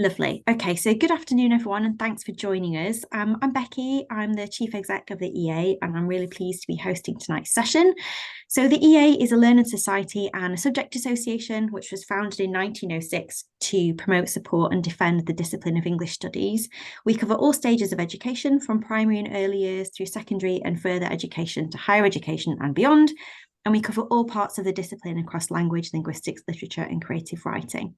Lovely. Okay, so good afternoon, everyone, and thanks for joining us. I'm Becky. I'm the Chief Exec of the EA, and I'm really pleased to be hosting tonight's session. So, the EA is a learning society and a subject association which was founded in 1906 to promote, support, and defend the discipline of English studies. We cover all stages of education, from primary and early years through secondary and further education to higher education and beyond. And we cover all parts of the discipline across language, linguistics, literature, and creative writing.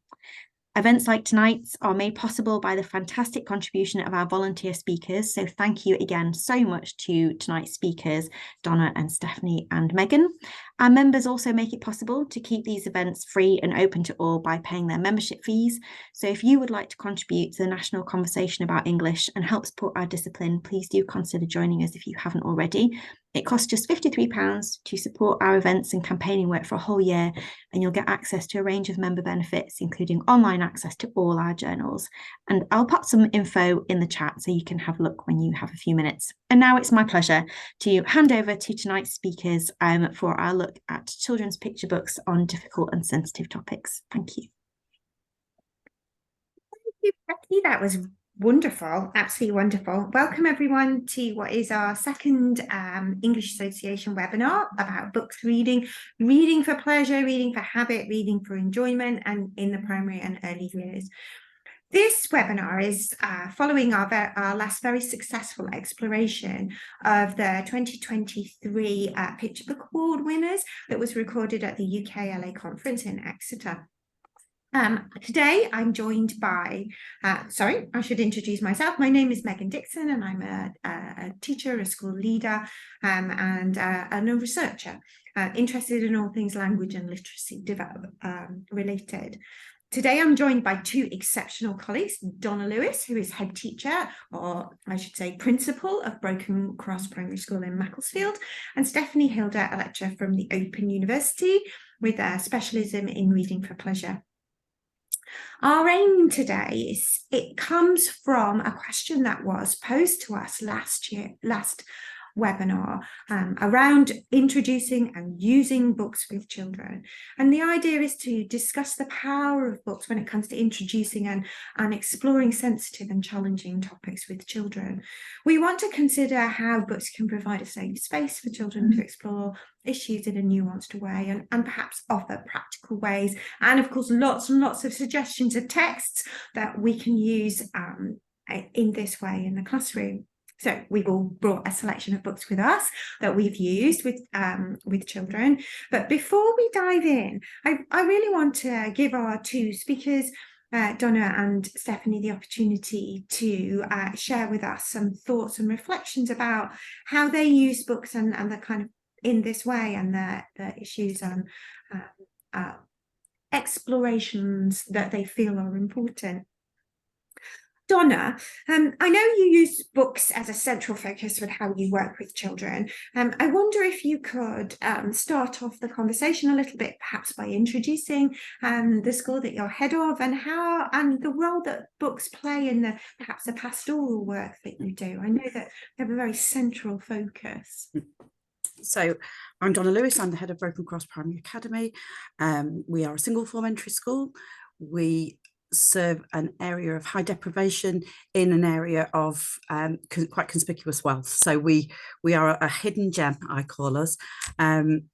Events like tonight's are made possible by the fantastic contribution of our volunteer speakers. So thank you again so much to tonight's speakers, Donna and Stephanie and Megan. Our members also make it possible to keep these events free and open to all by paying their membership fees. So if you would like to contribute to the national conversation about English and help support our discipline, please do consider joining us if you haven't already. It costs just £53 to support our events and campaigning work for a whole year, and you'll get access to a range of member benefits, including online access to all our journals. And I'll put some info in the chat so you can have a look when you have a few minutes. And now it's my pleasure to hand over to tonight's speakers for our look at children's picture books on difficult and sensitive topics. Thank you. Thank you, Becky. That was wonderful, absolutely wonderful. Welcome everyone to what is our second English Association webinar about books reading for pleasure, reading for habit, reading for enjoyment, and in the primary and early years. This webinar is following our last very successful exploration of the 2023 Picture Book Award winners that was recorded at the UKLA conference in Exeter. Today I'm joined by, I should introduce myself. My name is Megan Dixon and I'm a teacher, a school leader, and a researcher interested in all things language and literacy related. Today I'm joined by two exceptional colleagues, Donna Lewis, who is head teacher, or I should say principal of Broken Cross Primary School in Macclesfield, and Stephanie Hilder, a lecturer from the Open University with a specialism in reading for pleasure. Our aim today it comes from a question that was posed to us last webinar around introducing and using books with children. And the idea is to discuss the power of books when it comes to introducing and exploring sensitive and challenging topics with children. We want to consider how books can provide a safe space for children to explore issues in a nuanced way and perhaps offer practical ways, and of course lots and lots of suggestions of texts that we can use in this way in the classroom. So we've all brought a selection of books with us that we've used with children. But before we dive in, I really want to give our two speakers, Donna and Stephanie, the opportunity to share with us some thoughts and reflections about how they use books and the kind of in this way and the issues and explorations that they feel are important. Donna, I know you use books as a central focus with how you work with children. I wonder if you could start off the conversation a little bit, perhaps by introducing the school that you're head of and the role that books play in perhaps the pastoral work that you do. I know that they have a very central focus. So I'm Donna Lewis, I'm the head of Broken Cross Primary Academy. We are a single form entry school. We serve an area of high deprivation in an area of quite conspicuous wealth. So we are a hidden gem, I call us. And,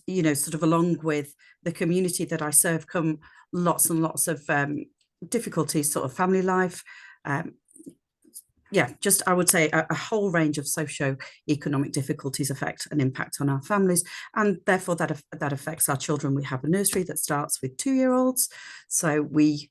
you know, sort of along with the community that I serve come lots and lots of difficulties, sort of family life, just I would say a whole range of socio-economic difficulties affect and impact on our families, and therefore that affects our children. We have a nursery that starts with 2-year-olds, so we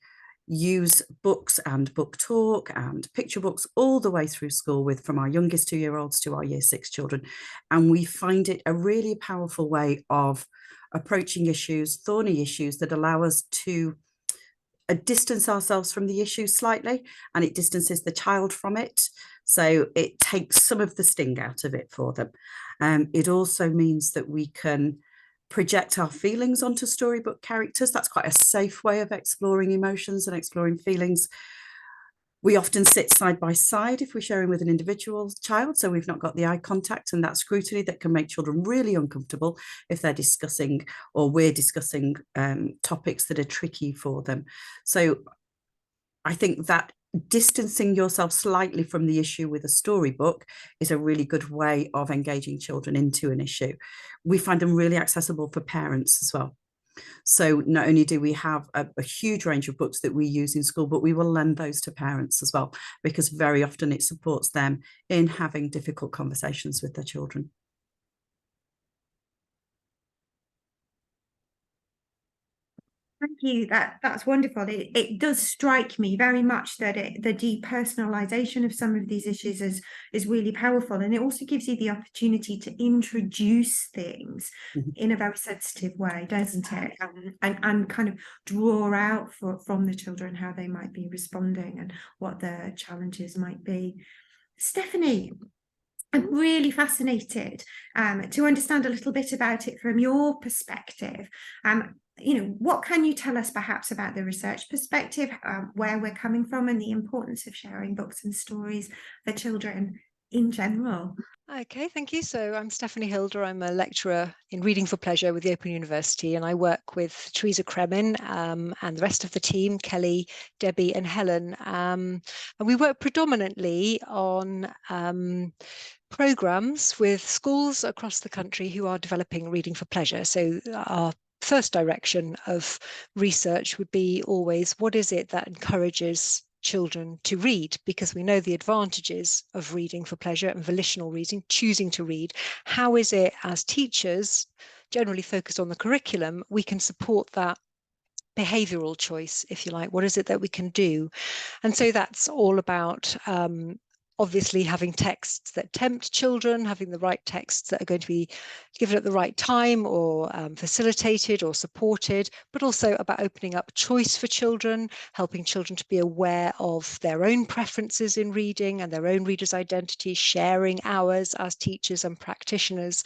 use books and book talk and picture books all the way through school from our youngest 2-year-olds to our year 6 children, and we find it a really powerful way of approaching issues, thorny issues, that allow us to distance ourselves from the issue slightly, and it distances the child from it, so it takes some of the sting out of it for them. It also means that we can project our feelings onto storybook characters. That's quite a safe way of exploring emotions and exploring feelings. We often sit side by side if we're sharing with an individual child, so we've not got the eye contact and that scrutiny that can make children really uncomfortable if they're discussing or we're discussing topics that are tricky for them. So I think that distancing yourself slightly from the issue with a storybook is a really good way of engaging children into an issue. We find them really accessible for parents as well. So not only do we have a huge range of books that we use in school, but we will lend those to parents as well, because very often it supports them in having difficult conversations with their children. Thank you. That's wonderful. It does strike me very much that the depersonalization of some of these issues is really powerful, and it also gives you the opportunity to introduce things in a very sensitive way, doesn't it? And kind of draw out from the children how they might be responding and what their challenges might be. Stephanie, I'm really fascinated to understand a little bit about it from your perspective. What can you tell us perhaps about the research perspective, where we're coming from, and the importance of sharing books and stories for children in general? Okay, thank you. So I'm Stephanie Hilder. I'm a lecturer in Reading for Pleasure with the Open University, and I work with Teresa Kremin and the rest of the team, Kelly, Debbie and Helen. And we work predominantly on programs with schools across the country who are developing Reading for Pleasure. So our first direction of research would be always, what is it that encourages children to read? Because we know the advantages of reading for pleasure and volitional reading, choosing to read. How is it, as teachers, generally focused on the curriculum, we can support that behavioral choice, if you like? What is it that we can do? And so that's all about obviously having texts that tempt children, having the right texts that are going to be given at the right time, or facilitated or supported, but also about opening up choice for children, helping children to be aware of their own preferences in reading and their own reader's identity, sharing ours as teachers and practitioners,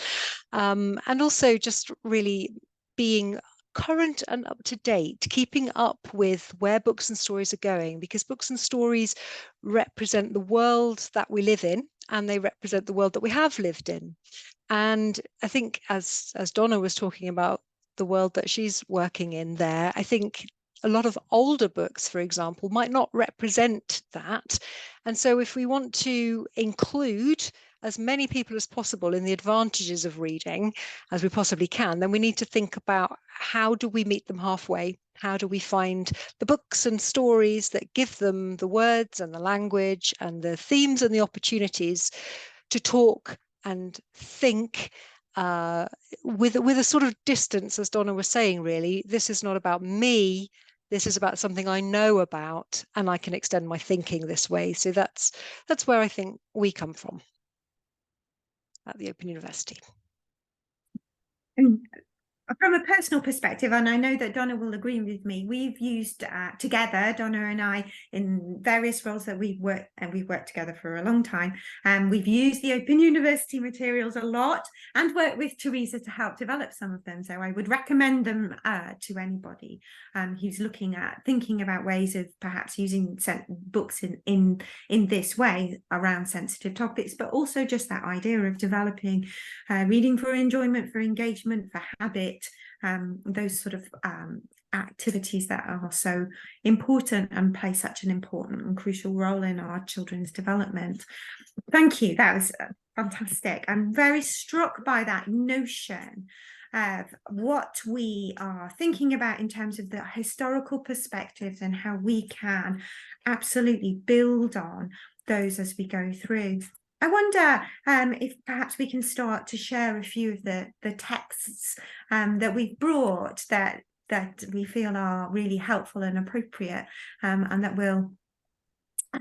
and also just really being current and up to date, keeping up with where books and stories are going, because books and stories represent the world that we live in, and they represent the world that we have lived in. And I think as Donna was talking about the world that she's working in there, I think a lot of older books, for example, might not represent that. And so if we want to include as many people as possible in the advantages of reading as we possibly can, then we need to think about, how do we meet them halfway? How do we find the books and stories that give them the words and the language and the themes and the opportunities to talk and think with a sort of distance, as Donna was saying, really. This is not about me. This is about something I know about, and I can extend my thinking this way. So that's where I think we come from at the Open University. From a personal perspective, and I know that Donna will agree with me, we've used together, Donna and I, in various roles that we've worked together for a long time, and we've used the Open University materials a lot and worked with Teresa to help develop some of them. So I would recommend them to anybody who's thinking about ways of perhaps using books in this way around sensitive topics, but also just that idea of developing reading for enjoyment, for engagement, for habit, those sort of activities that are so important and play such an important and crucial role in our children's development. Thank you. That was fantastic. I'm very struck by that notion of what we are thinking about in terms of the historical perspectives and how we can absolutely build on those as we go through. I wonder if perhaps we can start to share a few of the texts that we've brought that we feel are really helpful and appropriate, and that will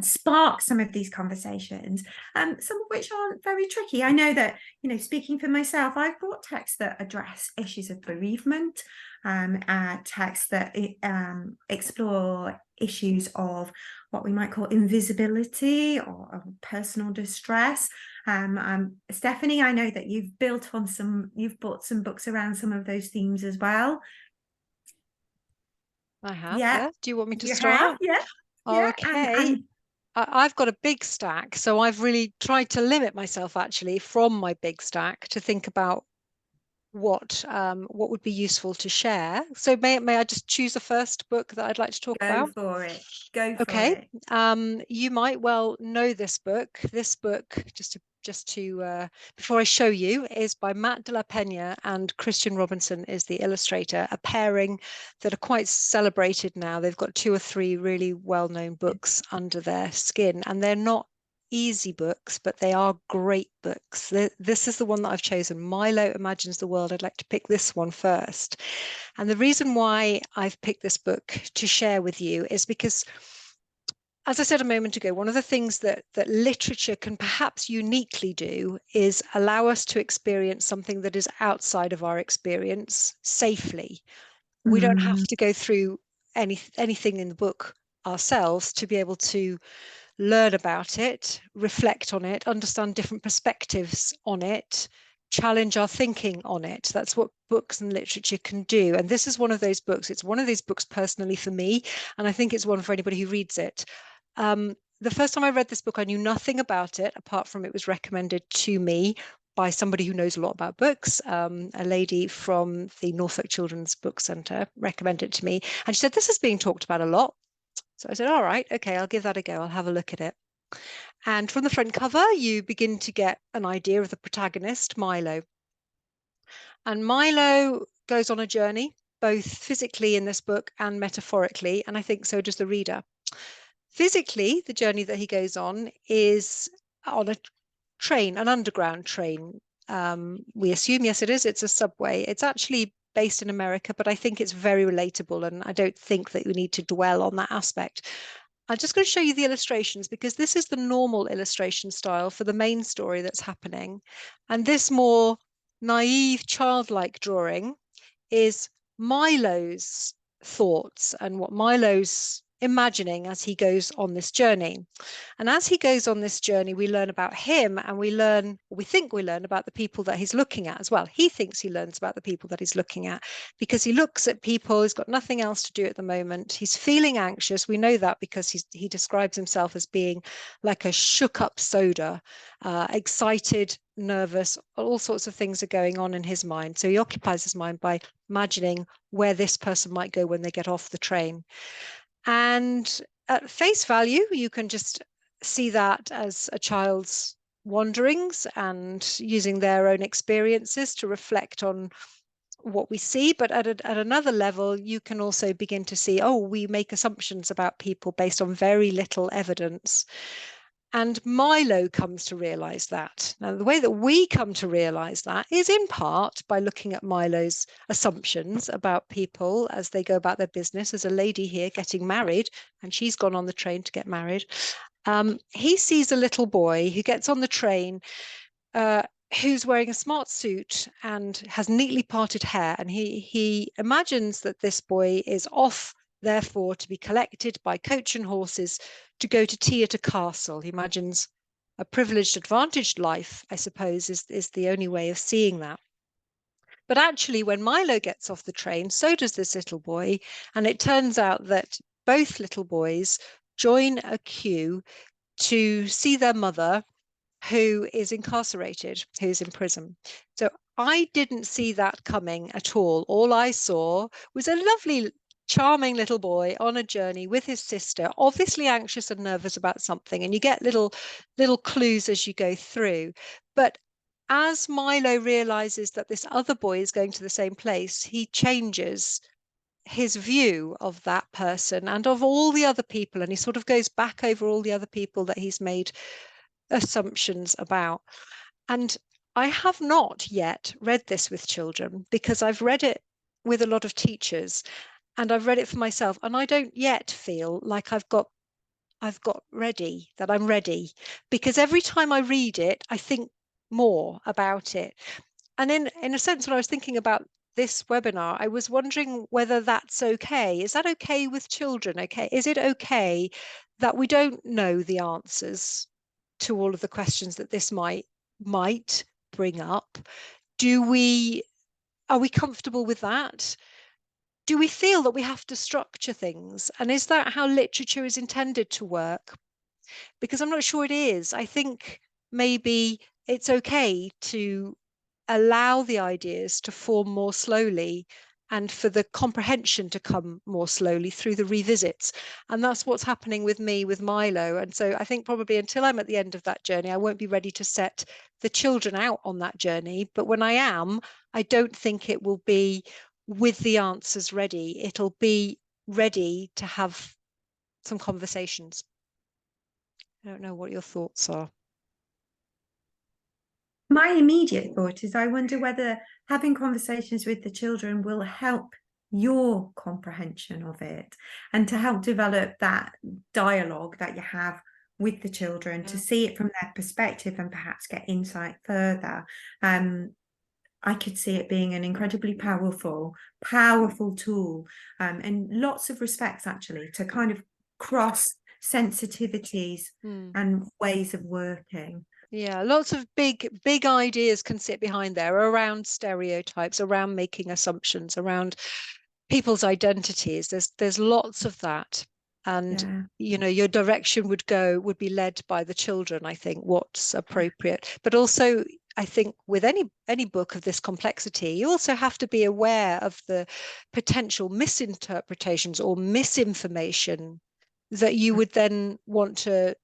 spark some of these conversations, some of which aren't very tricky. I know that, speaking for myself, I've brought texts that address issues of bereavement, texts that explore issues of what we might call invisibility or personal distress. Stephanie, I know that you've brought some books around some of those themes as well. I have. Yeah. Do you want me to start? Yeah. Oh, okay. I've got a big stack, so I've really tried to limit myself actually from my big stack to think about what would be useful to share. So may I just choose the first book that I'd like to talk about? Go for it. Go for Okay. it. You might well know this book. This book, just to before I show you, is by Matt de la Peña, and Christian Robinson is the illustrator, a pairing that are quite celebrated now. They've got 2 or 3 really well-known books under their skin, and they're not easy books, but they are great books. This is the one that I've chosen. Milo Imagines the World. I'd like to pick this one first. And the reason why I've picked this book to share with you is because, as I said a moment ago, one of the things that literature can perhaps uniquely do is allow us to experience something that is outside of our experience safely. We don't have to go through anything in the book ourselves to be able to learn about it, reflect on it, understand different perspectives on it, challenge our thinking on it. That's what books and literature can do. And this is one of those books. It's one of those books personally for me, and I think it's one for anybody who reads it. The first time I read this book, I knew nothing about it, apart from it was recommended to me by somebody who knows a lot about books. A lady from the Norfolk Children's Book Centre recommended it to me, and she said, this is being talked about a lot. So I said, all right, okay, I'll give that a go. I'll have a look at it. And from the front cover, you begin to get an idea of the protagonist, Milo. And Milo goes on a journey, both physically in this book and metaphorically, and I think so does the reader. Physically, the journey that he goes on is on a train, an underground train. We assume, yes, it is. It's a subway. It's actually based in America, but I think it's very relatable, and I don't think that we need to dwell on that aspect. I'm just going to show you the illustrations, because this is the normal illustration style for the main story that's happening. And this more naive, childlike drawing is Milo's thoughts and what Milo's imagining as he goes on this journey. And as he goes on this journey, we learn about him, and we think we learn about the people that he's looking at as well. He thinks he learns about the people that he's looking at, because he looks at people, he's got nothing else to do at the moment. He's feeling anxious. We know that because he describes himself as being like a shook up soda, excited, nervous, all sorts of things are going on in his mind. So he occupies his mind by imagining where this person might go when they get off the train. And at face value, you can just see that as a child's wanderings and using their own experiences to reflect on what we see. But at another level, you can also begin to see, oh, we make assumptions about people based on very little evidence. And Milo comes to realize that. Now, the way that we come to realize that is in part by looking at Milo's assumptions about people as they go about their business. There's a lady here getting married, and she's gone on the train to get married. He sees a little boy who gets on the train, who's wearing a smart suit and has neatly parted hair. And he imagines that this boy is off, therefore, to be collected by coach and horses to go to tea at a castle. He imagines a privileged, advantaged life, I suppose, is the only way of seeing that. But actually, when Milo gets off the train, so does this little boy. And it turns out that both little boys join a queue to see their mother, who is incarcerated, who's in prison. So I didn't see that coming at all. All I saw was a lovely, charming little boy on a journey with his sister, obviously anxious and nervous about something. And you get little clues as you go through. But as Milo realizes that this other boy is going to the same place, he changes his view of that person and of all the other people. And he sort of goes back over all the other people that he's made assumptions about. And I have not yet read this with children, because I've read it with a lot of teachers and I've read it for myself, and I don't yet feel like I've got ready, that I'm ready, because every time I read it, I think more about it. And in a sense, when I was thinking about this webinar, I was wondering whether that's okay. Is that okay with children? Okay, is it okay that we don't know the answers to all of the questions that this might bring up? Are we comfortable with that? Do we feel that we have to structure things? And is that how literature is intended to work? Because I'm not sure it is. I think maybe it's okay to allow the ideas to form more slowly and for the comprehension to come more slowly through the revisits. And that's what's happening with me with Milo. And so I think probably until I'm at the end of that journey, I won't be ready to set the children out on that journey. But when I am, I don't think it will be with the answers ready. It'll be ready to have some conversations. I don't know what your thoughts are. My immediate thought is I wonder whether having conversations with the children will help your comprehension of it, and to help develop that dialogue that you have with the children, to see it from their perspective and perhaps get insight further. I could see it being an incredibly powerful tool, in lots of respects, actually, to kind of cross sensitivities and ways of working. Yeah, lots of big ideas can sit behind there around stereotypes, around making assumptions, around people's identities. There's lots of that. And you know, your direction would be led by the children, I think, what's appropriate. But also, I think with any book of this complexity, you also have to be aware of the potential misinterpretations or misinformation that you would then want to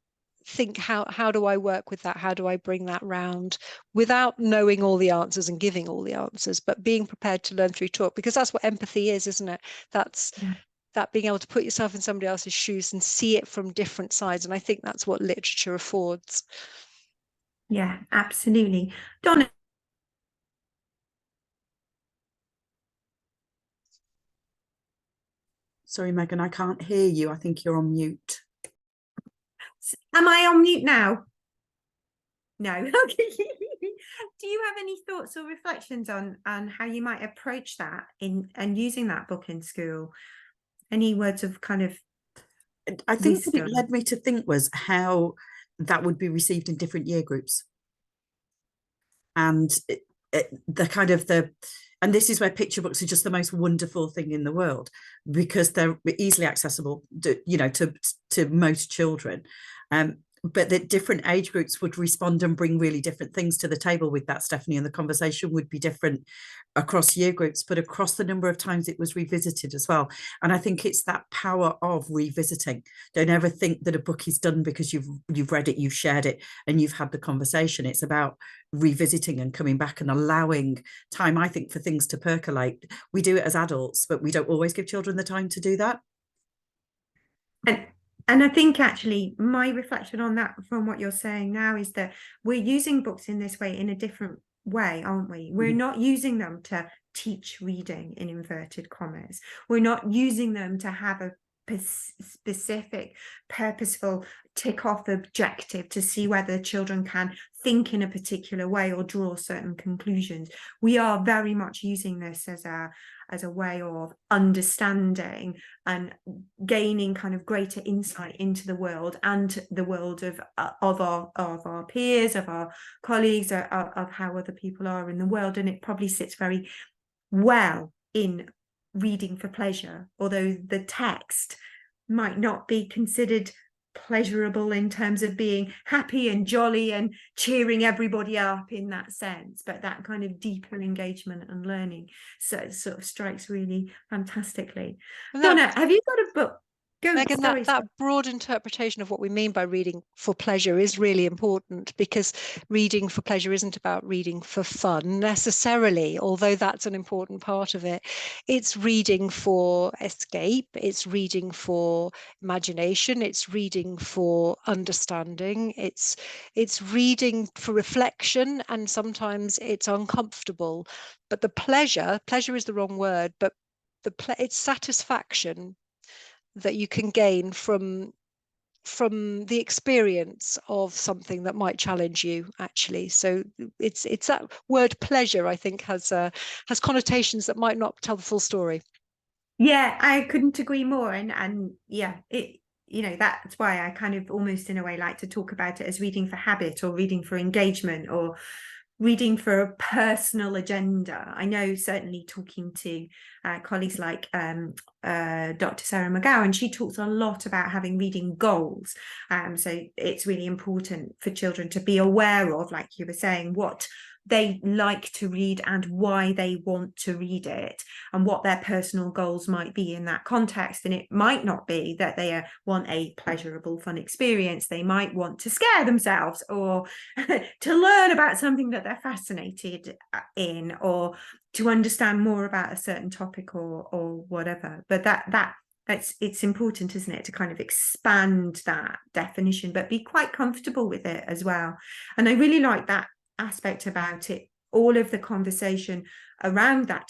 think, how do I work with that? How do I bring that round without knowing all the answers and giving all the answers, but being prepared to learn through talk, because that's what empathy is, isn't it? That's that being able to put yourself in somebody else's shoes and see it from different sides. And I think that's what literature affords. Yeah, absolutely. Donna. Sorry, Megan, I can't hear you. I think you're on mute. Am I on mute now? No. Okay. Do you have any thoughts or reflections on how you might approach that and using that book in school? Any words of kind of I think what it led me to think was how that would be received in different year groups. And and this is where picture books are just the most wonderful thing in the world, because they're easily accessible, to most children. But that different age groups would respond and bring really different things to the table with that, Stephanie, and the conversation would be different across year groups, but across the number of times it was revisited as well. And I think it's that power of revisiting. Don't ever think that a book is done because you've read it, you've shared it, and you've had the conversation. It's about revisiting and coming back and allowing time, I think, for things to percolate. We do it as adults, but we don't always give children the time to do that. And I think actually my reflection on that from what you're saying now is that we're using books in this way in a different way, aren't we? We're not using them to teach reading in inverted commas. We're not using them to have a specific, purposeful tick-off objective to see whether children can think in a particular way or draw certain conclusions. We are very much using this as a way of understanding and gaining kind of greater insight into the world and the world of our peers, of our colleagues, of how other people are in the world. And it probably sits very well in reading for pleasure, although the text might not be considered pleasurable in terms of being happy and jolly and cheering everybody up in that sense, but that kind of deeper engagement and learning sort of strikes really fantastically. Donna, have you got a book? Megan, that broad interpretation of what we mean by reading for pleasure is really important, because reading for pleasure isn't about reading for fun necessarily, although that's an important part of it. It's reading for escape, it's reading for imagination, it's reading for understanding, it's reading for reflection, and sometimes it's uncomfortable. But the pleasure is the wrong word, but it's satisfaction that you can gain from the experience of something that might challenge you, actually. So it's that word pleasure, I think, has connotations that might not tell the full story. Yeah, I couldn't agree more. And yeah, that's why I kind of almost in a way like to talk about it as reading for habit, or reading for engagement, or reading for a personal agenda. I know, certainly talking to colleagues like Dr. Sarah McGowan, she talks a lot about having reading goals. So it's really important for children to be aware of, like you were saying, what they like to read and why they want to read it, and what their personal goals might be in that context. And it might not be that they want a pleasurable, fun experience. They might want to scare themselves, or to learn about something that they're fascinated in, or to understand more about a certain topic, or whatever. But it's important, isn't it, to kind of expand that definition, but be quite comfortable with it as well. And I really like that aspect about it, all of the conversation around that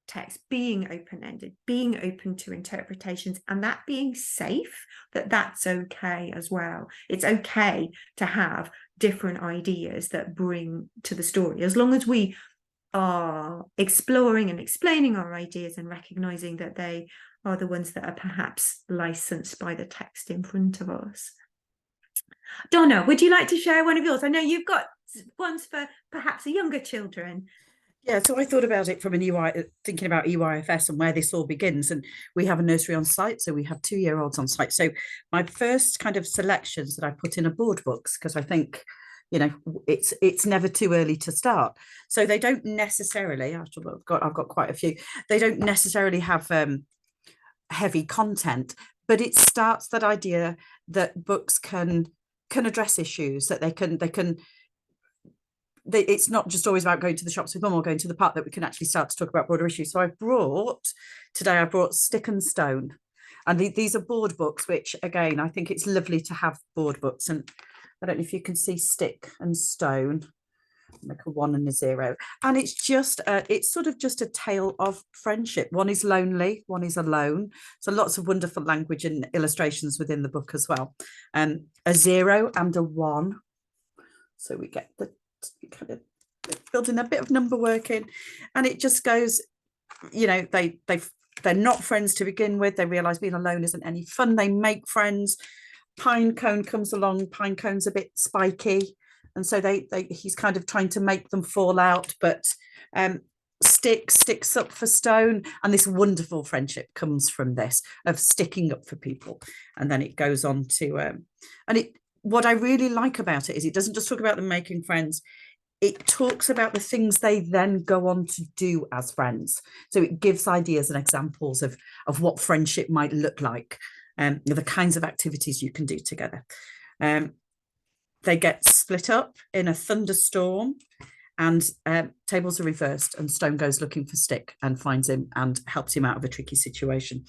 text being open-ended, being open to interpretations, and that being safe, that's okay as well. It's okay to have different ideas that bring to the story, as long as we are exploring and explaining our ideas and recognizing that they are the ones that are perhaps licensed by the text in front of us. Donna, would you like to share one of yours? I know you've got ones for perhaps the younger children. Yeah, so I thought about it from thinking about EYFS and where this all begins. And we have a nursery on site, so we have 2-year-olds on site. So my first kind of selections that I put in are board books, because I think, you know, it's never too early to start. So they don't necessarily, I've got quite a few, they don't necessarily have heavy content, but it starts that idea that books can address issues, that it's not just always about going to the shops with mum or going to the park, that we can actually start to talk about broader issues. So I brought Stick and Stone, and these are board books, which again, I think it's lovely to have board books. And I don't know if you can see Stick and Stone, make a 1 and a 0, and it's just it's sort of just a tale of friendship. One is lonely, one is alone, so lots of wonderful language and illustrations within the book as well. A 0 and a 1, so we get the kind of building a bit of number work in, and it just goes, you know, they're not friends to begin with, they realize being alone isn't any fun, they make friends. Pine Cone comes along. Pine Cone's a bit spiky, and so he's kind of trying to make them fall out, but Stick sticks up for Stone, and this wonderful friendship comes from this, of sticking up for people. And then it goes on to what I really like about it is it doesn't just talk about them making friends, it talks about the things they then go on to do as friends. So it gives ideas and examples of what friendship might look like, the kinds of activities you can do together. They get split up in a thunderstorm, and tables are reversed, and Stone goes looking for Stick and finds him and helps him out of a tricky situation.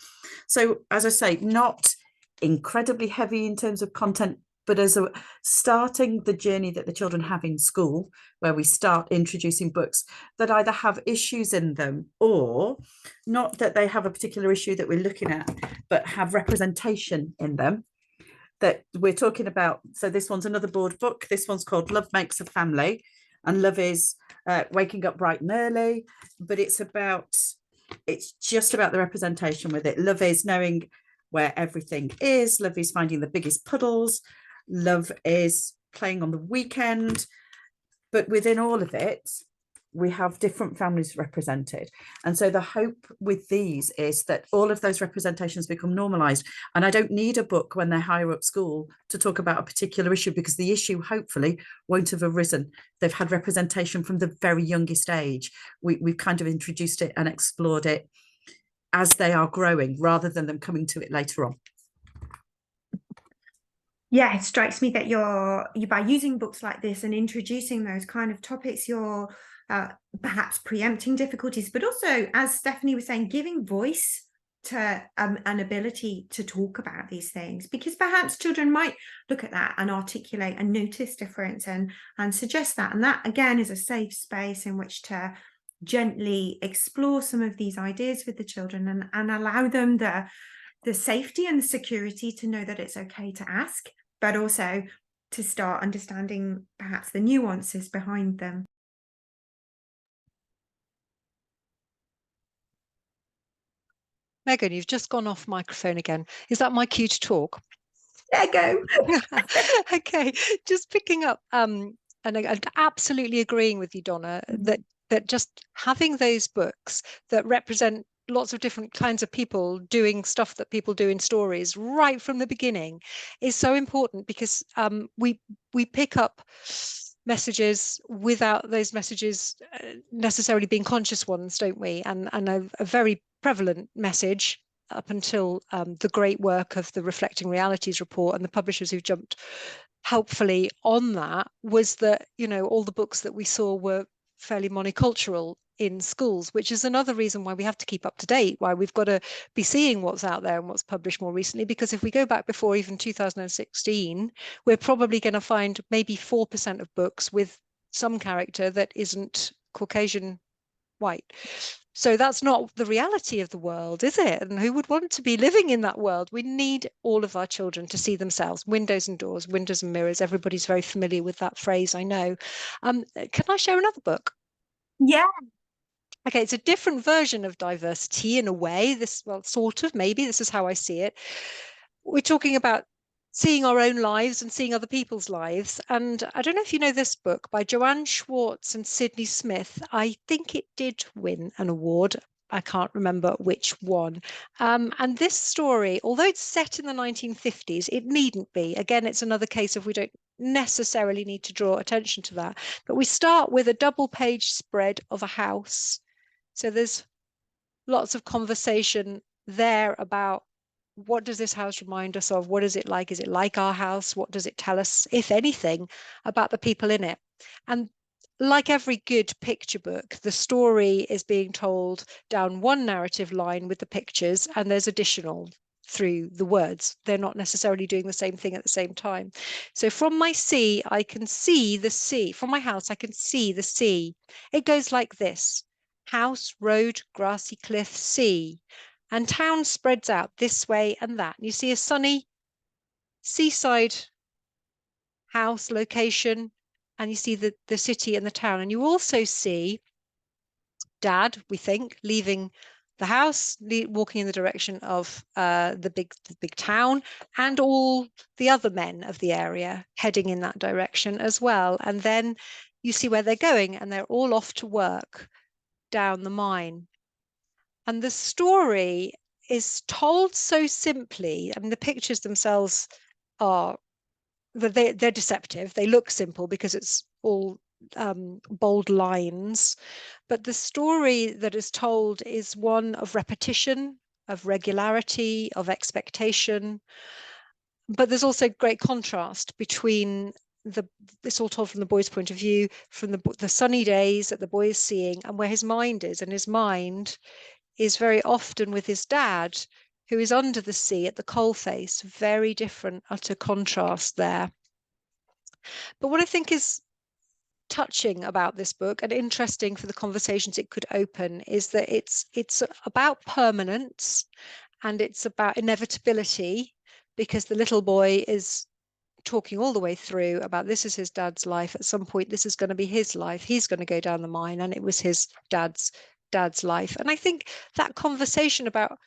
So, as I say, not incredibly heavy in terms of content, but as starting the journey that the children have in school, where we start introducing books that either have issues in them, or not that they have a particular issue that we're looking at, but have representation in them that we're talking about. So this one's another board book. This one's called Love Makes a Family, and love is waking up bright and early, but it's just about the representation with it. Love is knowing where everything is. Love is finding the biggest puddles. Love is playing on the weekend. But within all of it, we have different families represented. And so the hope with these is that all of those representations become normalized. And I don't need a book when they're higher up school to talk about a particular issue, because the issue hopefully won't have arisen. They've had representation from the very youngest age. We've kind of introduced it and explored it as they are growing, rather than them coming to it later on. Yeah, it strikes me that you're by using books like this and introducing those kind of topics, you're perhaps preempting difficulties, but also, as Stephanie was saying, giving voice to an ability to talk about these things, because perhaps children might look at that and articulate and notice difference and suggest that. And that, again, is a safe space in which to gently explore some of these ideas with the children and allow them the safety and the security to know that it's okay to ask, but also to start understanding perhaps the nuances behind them. Megan, you've just gone off microphone again. Is that my cue to talk? There you go. Okay, just picking up and absolutely agreeing with you, Donna, that just having those books that represent lots of different kinds of people doing stuff that people do in stories right from the beginning is so important, because we pick up messages without those messages necessarily being conscious ones, don't we? And a very prevalent message up until the great work of the Reflecting Realities report and the publishers who jumped helpfully on that was that, you know, all the books that we saw were fairly monocultural in schools, which is another reason why we have to keep up to date, why we've got to be seeing what's out there and what's published more recently. Because if we go back before even 2016, we're probably going to find maybe 4% of books with some character that isn't Caucasian white. So that's not the reality of the world, is it? And who would want to be living in that world? We need all of our children to see themselves, windows and doors, windows and mirrors. Everybody's very familiar with that phrase, I know. Can I share another book? Yeah. Okay, it's a different version of diversity in a way. Well, sort of, maybe. This is how I see it. We're talking about seeing our own lives and seeing other people's lives. And I don't know if you know this book by Joanne Schwartz and Sydney Smith. I think it did win an award. I can't remember which one. And this story, although it's set in the 1950s, it needn't be. Again, it's another case of we don't necessarily need to draw attention to that. But we start with a double-page spread of a house. So there's lots of conversation there about what does this house remind us of? What is it like? Is it like our house? What does it tell us, if anything, about the people in it? And like every good picture book, the story is being told down one narrative line with the pictures, and there's additional through the words. They're not necessarily doing the same thing at the same time. So from my sea, I can see the sea. From my house, I can see the sea. It goes like this: house, road, grassy cliff, sea. And town spreads out this way and that. You see a sunny seaside house location, and you see the city and the town. And you also see Dad, we think, leaving the house, walking in the direction of the big town, and all the other men of the area heading in that direction as well. And then you see where they're going, and they're all off to work down the mine. And the story is told so simply. I mean, the pictures themselves are, they're deceptive. They look simple because it's all bold lines. But the story that is told is one of repetition, of regularity, of expectation. But there's also great contrast between it's all told from the boy's point of view, from the sunny days that the boy is seeing and where his mind is. And his mind is very often with his dad, who is under the sea at the coalface. Very different, utter contrast there. But what I think is touching about this book and interesting for the conversations it could open is that it's about permanence, and it's about inevitability, because the little boy is talking all the way through about this is his dad's life. At some point, this is going to be his life. He's going to go down the mine, and it was his dad's life. And I think that conversation about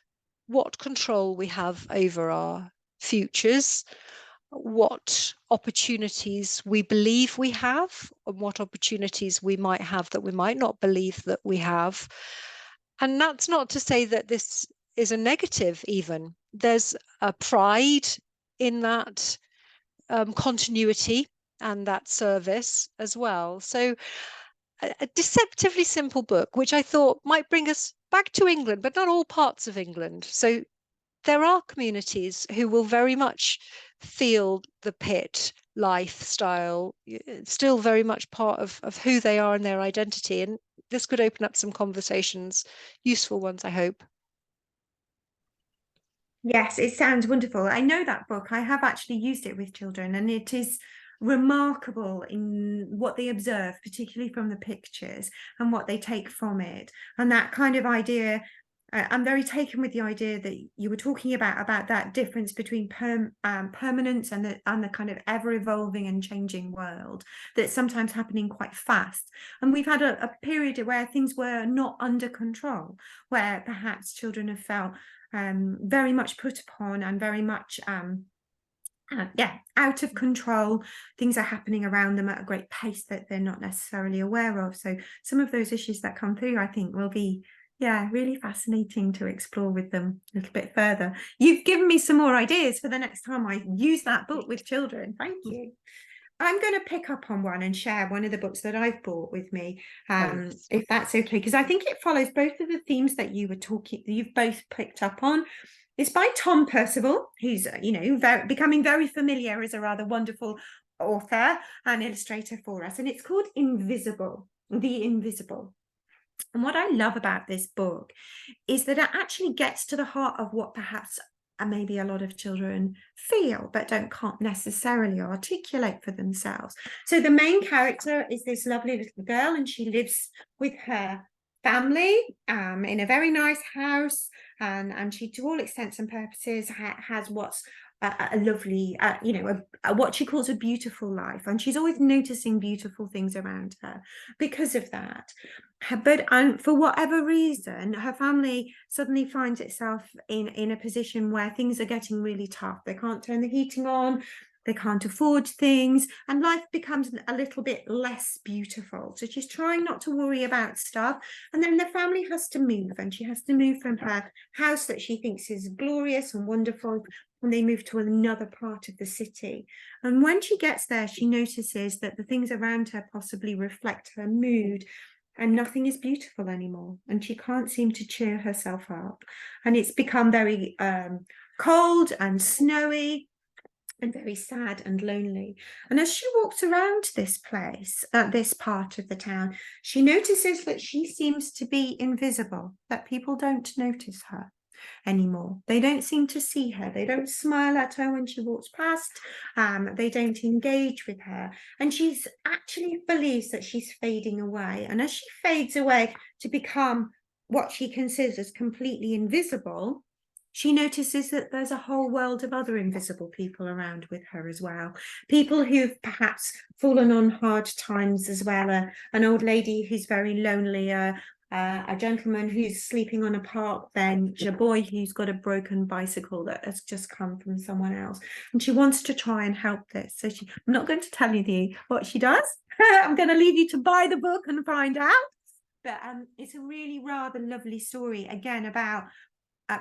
what control we have over our futures, what opportunities we believe we have, and what opportunities we might have that we might not believe that we have. And that's not to say that this is a negative even. There's a pride in that continuity and that service as well. So a deceptively simple book, which I thought might bring us back to England, but not all parts of England. So there are communities who will very much feel the pit lifestyle, still very much part of who they are and their identity. And this could open up some conversations, useful ones, I hope. Yes, it sounds wonderful. I know that book. I have actually used it with children, and it is remarkable in what they observe, particularly from the pictures, and what they take from it. And that kind of idea, I'm very taken with the idea that you were talking about that difference between permanence and the kind of ever-evolving and changing world that's sometimes happening quite fast. And we've had a period where things were not under control, where perhaps children have felt very much put upon and very much out of control. Things are happening around them at a great pace that they're not necessarily aware of. So some of those issues that come through, I think, will be really fascinating to explore with them a little bit further. You've given me some more ideas for the next time I use that book with children. Thank you. I'm going to pick up on one and share one of the books that I've brought with me, Thanks. if that's okay, because I think it follows both of the themes that you've both picked up on. It's by Tom Percival, who's, becoming very familiar as a rather wonderful author and illustrator for us. And it's called Invisible, The Invisible. And what I love about this book is that it actually gets to the heart of what perhaps maybe a lot of children feel but can't necessarily articulate for themselves. So the main character is this lovely little girl, and she lives with her family in a very nice house, and she, to all intents and purposes, has what's a lovely, what she calls a beautiful life, and she's always noticing beautiful things around her because of that. But for whatever reason, her family suddenly finds itself in a position where things are getting really tough. They can't turn the heating on, they can't afford things, and life becomes a little bit less beautiful. So she's trying not to worry about stuff. And then the family has to move, and she has to move from her house that she thinks is glorious and wonderful, and they move to another part of the city. And when she gets there, she notices that the things around her possibly reflect her mood, and nothing is beautiful anymore, and she can't seem to cheer herself up. And it's become very cold and snowy and very sad and lonely. And as she walks around this place, this part of the town, she notices that she seems to be invisible, that people don't notice her anymore. They don't seem to see her. They don't smile at her when she walks past. They don't engage with her. And she's actually believes that she's fading away. And as she fades away to become what she considers completely invisible, she notices that there's a whole world of other invisible people around with her as well. People who've perhaps fallen on hard times as well. An old lady who's very lonely, a gentleman who's sleeping on a park bench, a boy who's got a broken bicycle that has just come from someone else. And she wants to try and help this. So I'm not going to tell you what she does. I'm going to leave you to buy the book and find out. But it's a really rather lovely story, again, about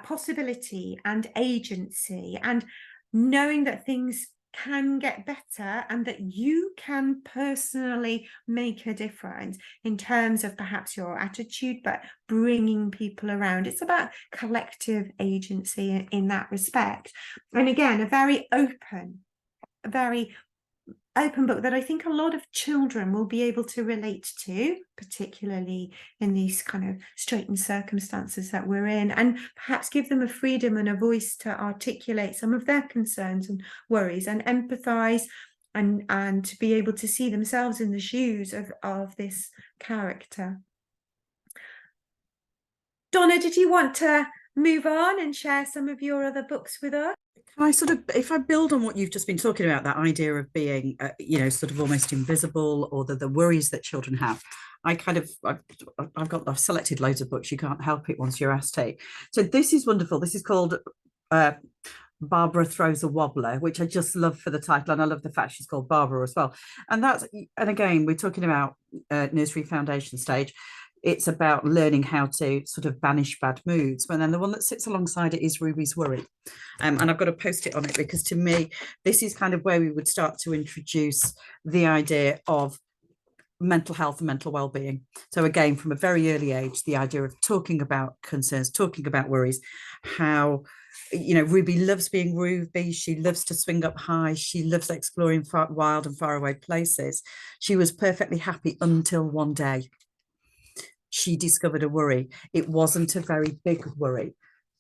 possibility and agency, and knowing that things can get better and that you can personally make a difference in terms of perhaps your attitude, but bringing people around. It's about collective agency in that respect. And again, a very open book that I think a lot of children will be able to relate to, particularly in these kind of straitened circumstances that we're in, and perhaps give them a freedom and a voice to articulate some of their concerns and worries, and empathize, and to be able to see themselves in the shoes of this character. Donna, did you want to move on and share some of your other books with us? Can I if I build on what you've just been talking about, that idea of being, sort of almost invisible, or the worries that children have, I've selected loads of books. You can't help it once you're asked to. So this is wonderful. This is called Barbara Throws a Wobbler, which I just love for the title, and I love the fact she's called Barbara as well. And again, we're talking about nursery foundation stage. It's about learning how to sort of banish bad moods. And then the one that sits alongside it is Ruby's Worry. And I've got to post it on it, because to me, this is kind of where we would start to introduce the idea of mental health and mental well-being. So again, from a very early age, the idea of talking about concerns, talking about worries, how, Ruby loves being Ruby. She loves to swing up high. She loves exploring wild and faraway places. She was perfectly happy until one day she discovered a worry. It wasn't a very big worry,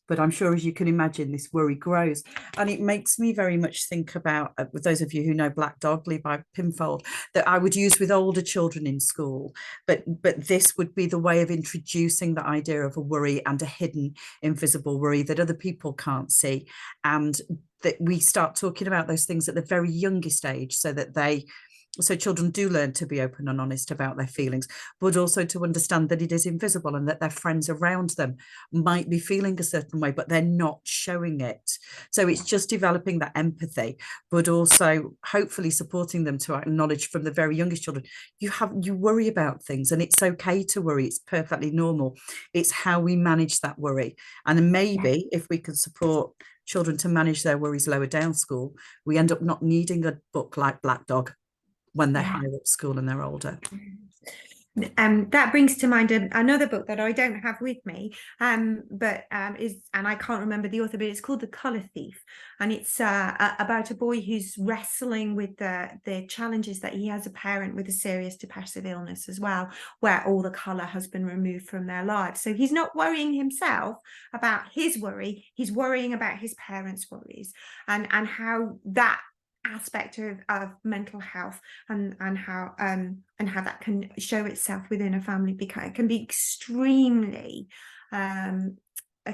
but I'm sure, as you can imagine, this worry grows. And it makes me very much think about, with those of you who know Black Dog by Pinfold, that I would use with older children in school. But this would be the way of introducing the idea of a worry, and a hidden, invisible worry that other people can't see. And that we start talking about those things at the very youngest age, so children do learn to be open and honest about their feelings, but also to understand that it is invisible, and that their friends around them might be feeling a certain way, but they're not showing it. So it's just developing that empathy, but also hopefully supporting them to acknowledge from the very youngest children, you worry about things, and it's okay to worry. It's perfectly normal. It's how we manage that worry. And maybe if we can support children to manage their worries lower down school, we end up not needing a book like Black Dog. when they're Yeah. higher up school and they're older. That brings to mind another book that I don't have with me, but I can't remember the author, but it's called The Colour Thief, and it's about a boy who's wrestling with the challenges that he has a parent with a serious depressive illness as well, where all the colour has been removed from their lives. So he's not worrying himself about his worry; he's worrying about his parents' worries, and how that aspect of mental health and how that can show itself within a family, because it can be extremely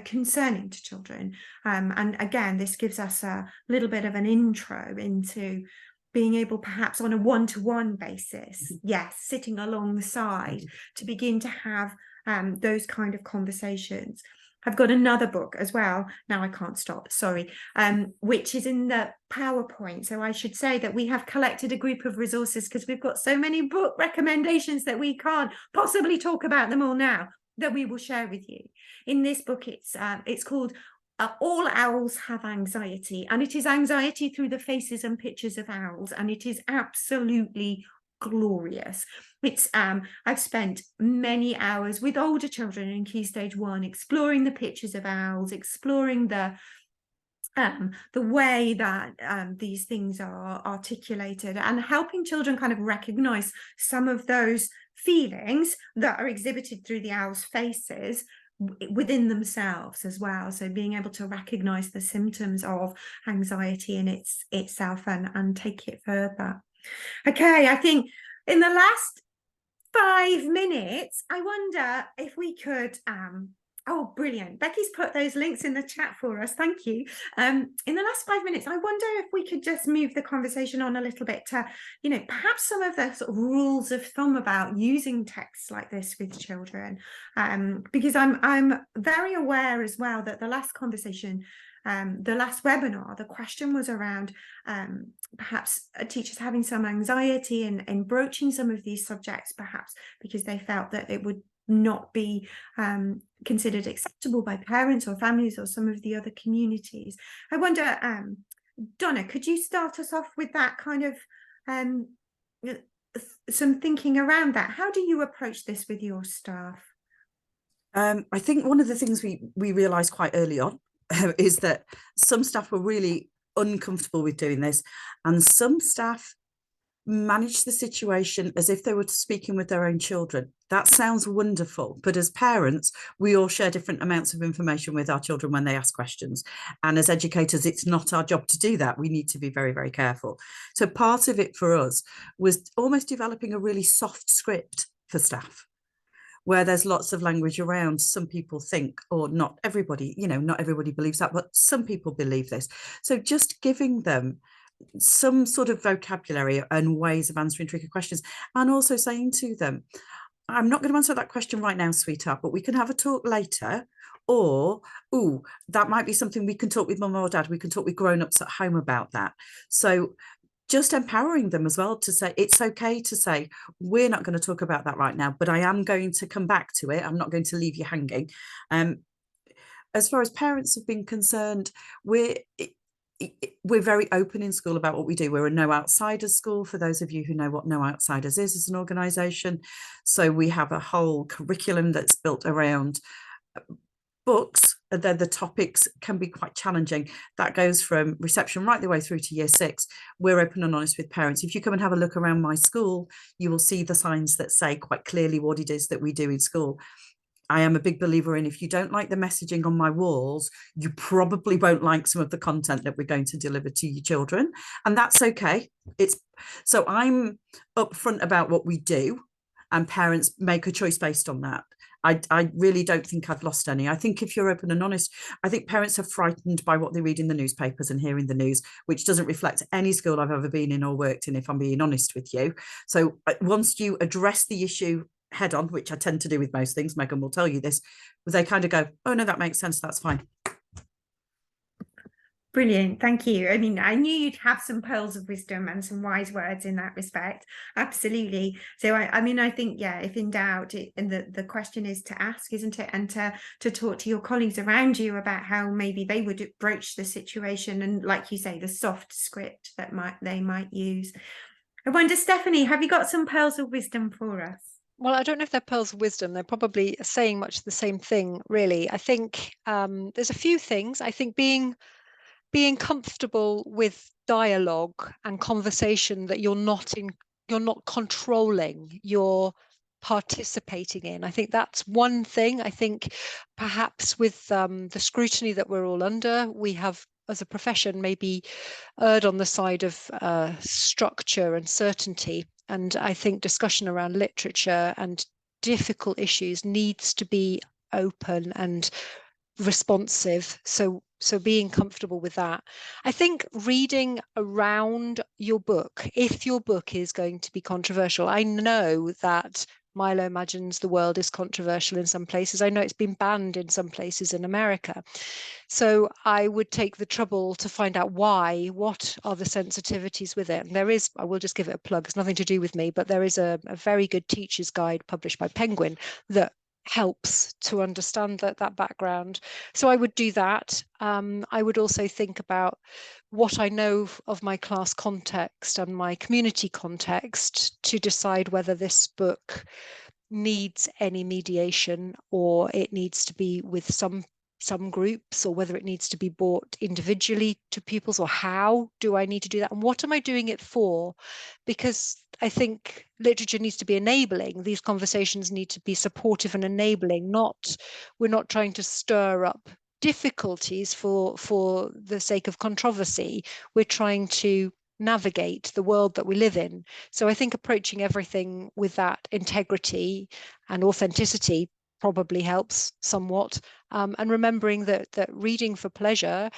concerning to children, and again, this gives us a little bit of an intro into being able, perhaps on a one-to-one basis, yes, sitting alongside to begin to have those kind of conversations. I've got another book as well. Now I can't stop, sorry, which is in the PowerPoint. So I should say that we have collected a group of resources, because we've got so many book recommendations that we can't possibly talk about them all now, that we will share with you. In this book, it's called All Owls Have Anxiety, and it is anxiety through the faces and pictures of owls, and it is absolutely glorious. It's I've spent many hours with older children in Key Stage 1 exploring the pictures of owls, exploring the way that these things are articulated, and helping children kind of recognize some of those feelings that are exhibited through the owls' faces within themselves as well. So being able to recognize the symptoms of anxiety in itself and take it further. Okay, I think in the last 5 minutes, I wonder if we could oh, brilliant. Becky's put those links in the chat for us. Thank you. In the last 5 minutes, I wonder if we could just move the conversation on a little bit to, perhaps some of the sort of rules of thumb about using texts like this with children. Because I'm very aware as well that the last conversation, the last webinar, the question was around perhaps teachers having some anxiety in broaching some of these subjects, perhaps because they felt that it would not be considered acceptable by parents or families or some of the other communities. I wonder, Donna, could you start us off with that kind of some thinking around that? How do you approach this with your staff? I think one of the things we realised quite early on is that some staff were really uncomfortable with doing this, and some staff manage the situation as if they were speaking with their own children. That sounds wonderful, but as parents, we all share different amounts of information with our children when they ask questions. And as educators, it's not our job to do that. We need to be very, very careful. So part of it for us was almost developing a really soft script for staff, where there's lots of language around. Some people think, or not everybody, not everybody believes that, but some people believe this. So just giving them some sort of vocabulary and ways of answering tricky questions, and also saying to them, I'm not going to answer that question right now, sweetheart, but we can have a talk later. Or, oh, that might be something we can talk with mum or dad. We can talk with grown-ups at home about that. So just empowering them as well to say, it's okay to say, we're not going to talk about that right now, but I am going to come back to it. I'm not going to leave you hanging. As far as parents have been concerned, we're very open in school about what we do. We're a no outsiders school, for those of you who know what No Outsiders is as an organisation. So we have a whole curriculum that's built around books. Then the topics can be quite challenging. That goes from reception right the way through to year 6. We're open and honest with parents. If you come and have a look around my school, you will see the signs that say quite clearly what it is that we do in school. I am a big believer in, if you don't like the messaging on my walls, you probably won't like some of the content that we're going to deliver to your children. And that's okay. So I'm upfront about what we do, and parents make a choice based on that. I really don't think I've lost any. I think if you're open and honest, I think parents are frightened by what they read in the newspapers and hear in the news, which doesn't reflect any school I've ever been in or worked in, if I'm being honest with you. So once you address the issue head on, which I tend to do with most things, Megan will tell you this, they kind of go, oh no, that makes sense, that's fine. Brilliant, thank you. I mean, I knew you'd have some pearls of wisdom and some wise words in that respect. Absolutely. So I mean, I think, yeah, if in doubt, and the question is to ask, isn't it? And to talk to your colleagues around you about how maybe they would broach the situation, and like you say, the soft script that they might use. I wonder, Stephanie, have you got some pearls of wisdom for us? Well, I don't know if they're pearls of wisdom. They're probably saying much the same thing, really. I think there's a few things. I think being comfortable with dialogue and conversation that you're not controlling, you're participating in. I think that's one thing. I think perhaps with the scrutiny that we're all under, we have, as a profession, maybe erred on the side of structure and certainty. And I think discussion around literature and difficult issues needs to be open and responsive. So being comfortable with that. I think reading around your book, if your book is going to be controversial, I know that Milo Imagines the World is controversial in some places. I know it's been banned in some places in America. So I would take the trouble to find out why, what are the sensitivities with it. And there is, I will just give it a plug, it's nothing to do with me, but there is a very good teacher's guide published by Penguin that helps to understand that background. So I would do that. I would also think about what I know of my class context and my community context to decide whether this book needs any mediation or it needs to be with some groups, or whether it needs to be bought individually to pupils, or how do I need to do that, and what am I doing it for? Because I think literature needs to be enabling. These conversations need to be supportive and enabling. We're not trying to stir up difficulties for the sake of controversy. We're trying to navigate the world that we live in. So I think approaching everything with that integrity and authenticity probably helps somewhat. And remembering that reading for pleasure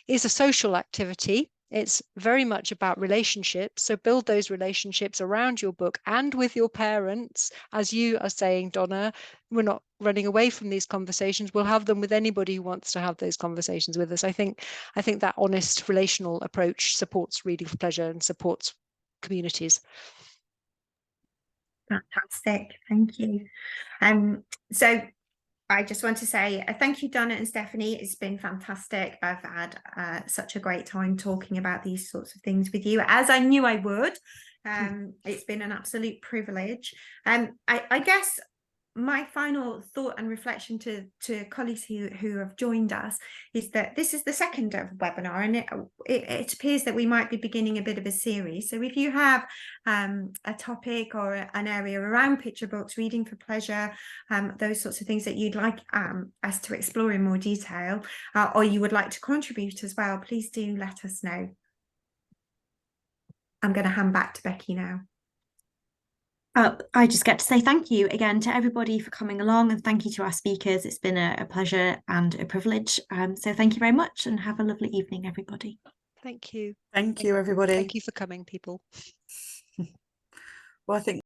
is a social activity. It's very much about relationships. So build those relationships around your book and with your parents. As you are saying, Donna, we're not running away from these conversations. We'll have them with anybody who wants to have those conversations with us. I think that honest relational approach supports reading for pleasure and supports communities. Fantastic, thank you. So I just want to say thank you, Donna and Stephanie. It's been fantastic. I've had such a great time talking about these sorts of things with you, as I knew I would. It's been an absolute privilege. I guess my final thought and reflection to colleagues who have joined us is that this is the second webinar, and it appears that we might be beginning a bit of a series. So if you have a topic or an area around picture books, reading for pleasure, those sorts of things that you'd like us to explore in more detail, or you would like to contribute as well, please do let us know. I'm going to hand back to Becky now. I just get to say thank you again to everybody for coming along, and thank you to our speakers. It's been a pleasure and a privilege. So thank you very much, and have a lovely evening, everybody. Thank you. Thank you, everybody. Thank you for coming, people. Well, I think